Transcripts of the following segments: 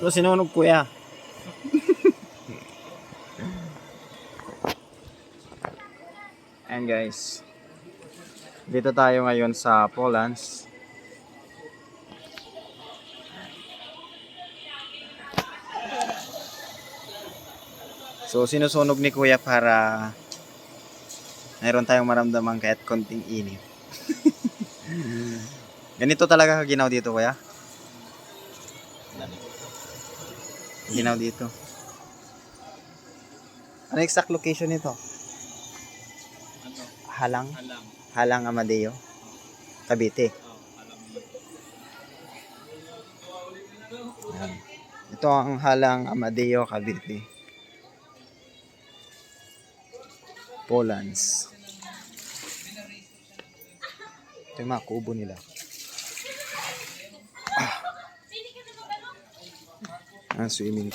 Ano sinunog kuya? Ayan guys. Dito tayo ngayon sa Polands. So sinusunog ni kuya para mayroon tayong maramdaman kahit konting init. Ganito talaga ginaw dito kuya? Ginaw dito. Ano exact location nito? Halang? Halang Amadeo? Cavite. Ayan. Ito ang Halang Amadeo, Cavite. Polands. Ito yung mga kubo nila. Swimming.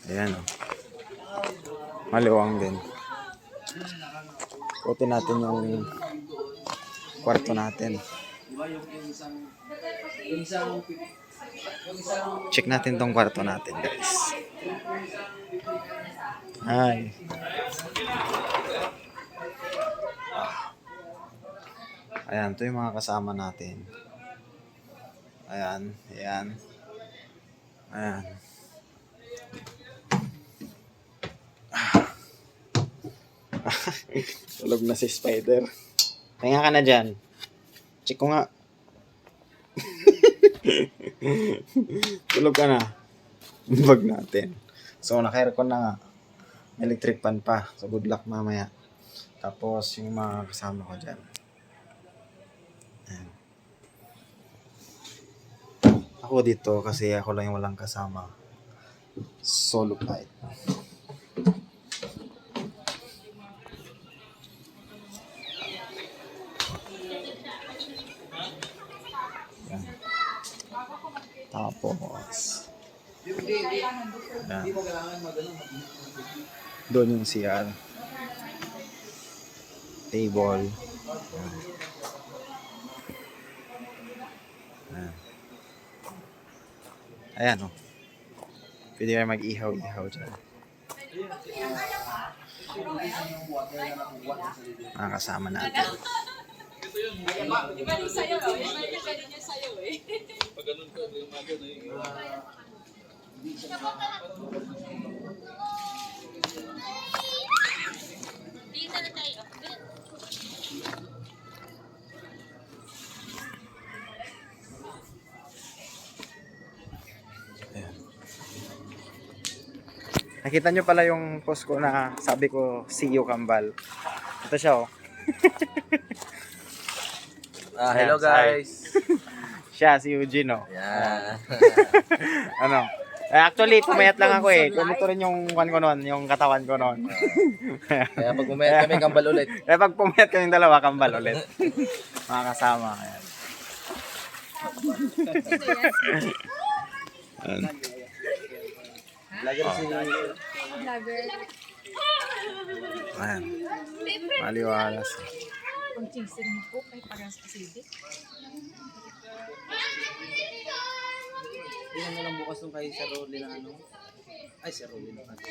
Ayan o. Maluwang din. Ikutin natin yung kwarto natin. Check natin tong kwarto natin guys. Hi. Ayan, ito yung mga kasama natin. Ayan, ayan. Ayan. Tulog na si Spider. Kaya ka na dyan. Check ko nga. Tulog ka na. Bag natin. So, naka-aircon na nga. Electric fan pa. So, good luck mamaya. Tapos, yung mga kasama ko dyan. Ayan. Ako dito kasi ako lang yung walang kasama. Solo flight. Yan. Tapos yan. Doon yung CR. Table. Yan. Yan. Ayan o. Pwede kayo mag-ihaw-ihaw dyan. Mga kasama natin. Iba yung sayo, iba yung sayo eh. Pag ganun ka, yung mga dito na tayo. Ayan. Nakita nyo pala yung post ko na sabi ko, see you Kambal. Ito siya oh. Hello guys. Siya, si Eugene oh. Yeah. Ano? Actually, pumayat lang ako eh. Ganito rin yung one ko noon, yung katawan ko noon. Kaya pag bumayat kami, kambal ulit. Kaya pag pumayat kaming dalawa, kambal ulit. Mga kasama. Ayan. Ayan. Lagi si Ayan. Maliwalas. Ang chising po ay parang acidic. Tingnan mo lang bukas nung kay Sir Rolly na ano. Ay, Sir Rolly na ano.